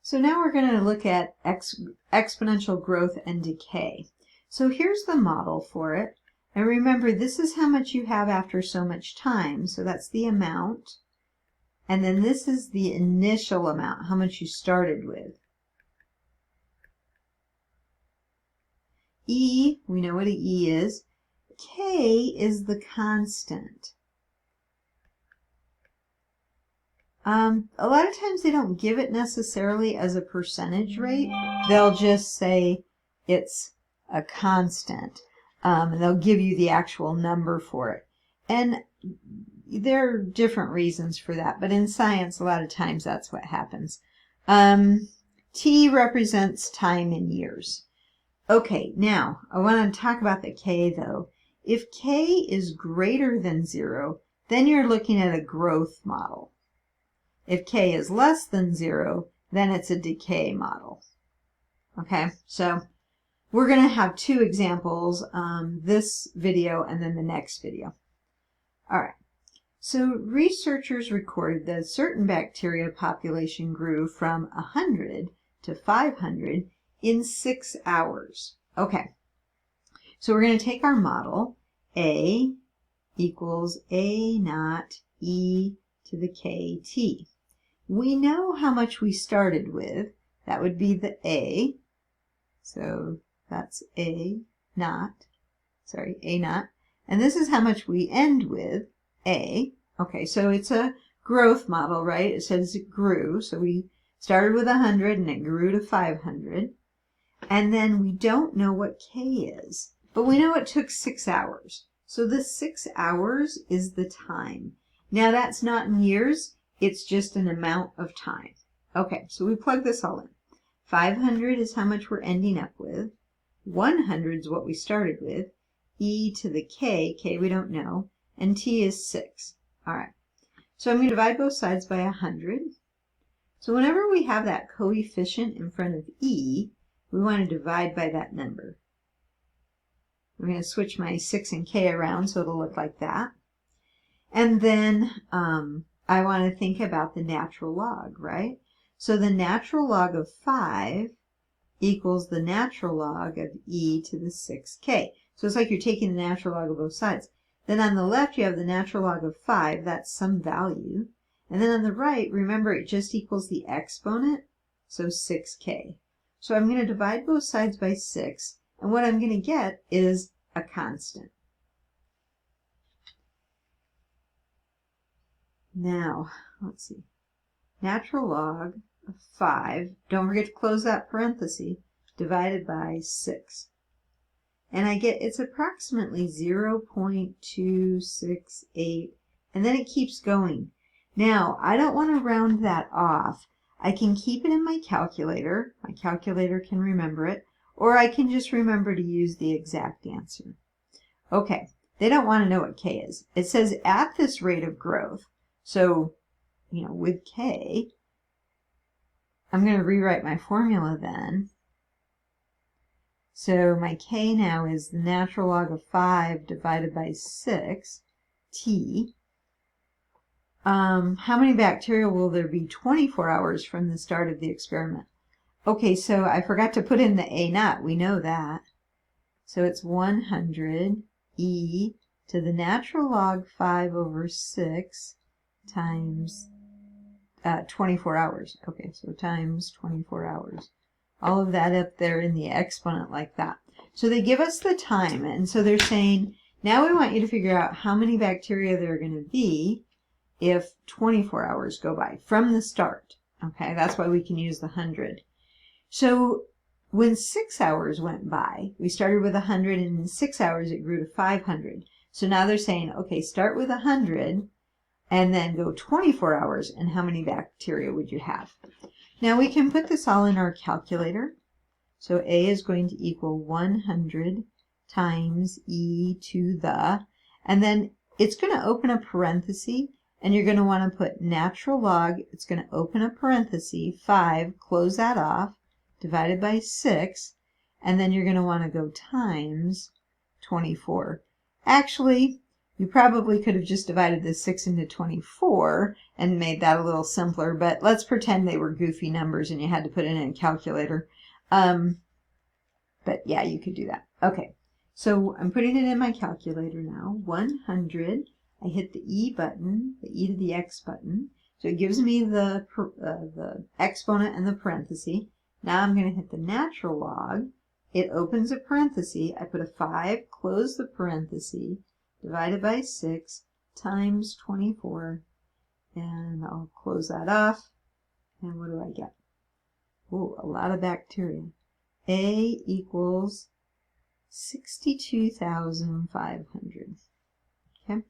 So now we're going to look at exponential growth and decay. So here's the model for it. And remember, this is how much you have after so much time. So that's the amount. And then this is the initial amount, how much you started with. E, we know what an E is. K is the constant. A lot of times they don't give it necessarily as a percentage rate. They'll just say it's a constant. And they'll give you the actual number for it. And there are different reasons for that, but in science, a lot of times that's what happens. T represents time in years. Okay, now I want to talk about the K though. If K is greater than 0, then you're looking at a growth model. If K is less than 0, then it's a decay model. Okay, so we're going to have two examples, this video and then the next video. All right, so researchers recorded that a certain bacteria population grew from 100 to 500 in 6 hours. Okay, so we're going to take our model, A equals A naught E to the KT. We know how much we started with. That would be the A. So that's A naught. And this is how much we end with, A. Okay, so it's a growth model, right? It says it grew. So we started with 100 and it grew to 500. And then we don't know what K is. But we know it took 6 hours. So the 6 hours is the time. Now that's not in years. It's just an amount of time. Okay, so we plug this all in. 500 is how much we're ending up with. 100 is what we started with. E to the K, K we don't know, and T is 6. All right, so I'm going to divide both sides by 100. So whenever we have that coefficient in front of E, we want to divide by that number. I'm going to switch my 6 and K around so it'll look like that. And then I want to think about the natural log, right? So the natural log of 5 equals the natural log of E to the 6K. So it's like you're taking the natural log of both sides. Then on the left you have the natural log of 5, that's some value. And then on the right, remember it just equals the exponent, so 6K. So I'm going to divide both sides by 6, and what I'm going to get is a constant. Now, let's see. Natural log of 5, don't forget to close that parenthesis, divided by 6. And I get it's approximately 0.268, and then it keeps going. Now, I don't want to round that off. I can keep it in my calculator. My calculator can remember it, or I can just remember to use the exact answer. Okay, they don't want to know what K is. It says at this rate of growth. So, with K, I'm going to rewrite my formula then. So my K now is the natural log of 5 divided by 6, T. How many bacteria will there be 24 hours from the start of the experiment? Okay, so I forgot to put in the A naught. We know that. So it's 100 E to the natural log 5 over 6 times 24 hours. Okay, so times 24 hours. All of that up there in the exponent like that. So they give us the time, and so they're saying, now we want you to figure out how many bacteria there are going to be if 24 hours go by from the start. Okay, that's why we can use the 100. So when 6 hours went by, we started with 100, and in 6 hours it grew to 500. So now they're saying, okay, start with 100, and then go 24 hours, and how many bacteria would you have? Now we can put this all in our calculator. So A is going to equal 100 times E to the, and then it's going to open a parenthesis, and you're going to want to put natural log, it's going to open a parenthesis, 5, close that off, divided by 6, and then you're going to want to go times 24. Actually, You probably could have just divided this 6 into 24 and made that a little simpler, but let's pretend they were goofy numbers and you had to put it in a calculator. But yeah, you could do that. Okay, so I'm putting it in my calculator now. 100. I hit the E button, the E to the X button. So it gives me the exponent and the parenthesis. Now I'm going to hit the natural log. It opens a parenthesis. I put a 5, close the parenthesis, divided by 6 times 24. And I'll close that off. And what do I get? Oh, a lot of bacteria. A equals 62,500. Okay.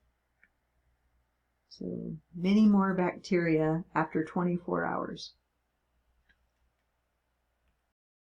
So many more bacteria after 24 hours.